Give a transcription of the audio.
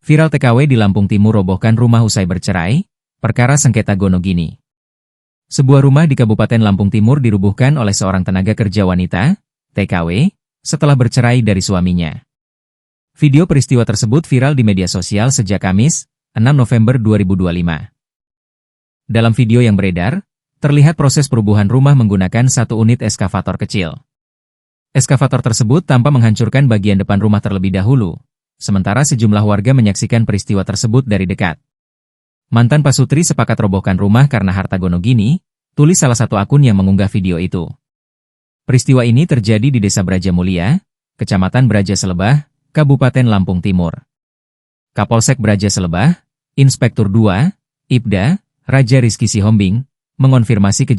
Viral TKW di Lampung Timur robohkan rumah usai bercerai, perkara sengketa Gonogini. Sebuah rumah di Kabupaten Lampung Timur dirubuhkan oleh seorang tenaga kerja wanita, TKW, setelah bercerai dari suaminya. Video peristiwa tersebut viral di media sosial sejak Kamis, 6 November 2025. Dalam video yang beredar, terlihat proses perubuhan rumah menggunakan satu unit eskavator kecil. Eskavator tersebut tampak menghancurkan bagian depan rumah terlebih dahulu, sementara sejumlah warga menyaksikan peristiwa tersebut dari dekat. Mantan pasutri sepakat robohkan rumah karena harta Gonogini, tulis salah satu akun yang mengunggah video itu. Peristiwa ini terjadi di Desa Braja Mulia, Kecamatan Braja Selebah, Kabupaten Lampung Timur. Kapolsek Braja Selebah, Inspektur 2, Ibda, Raja Rizky Sihombing, mengonfirmasi kejadian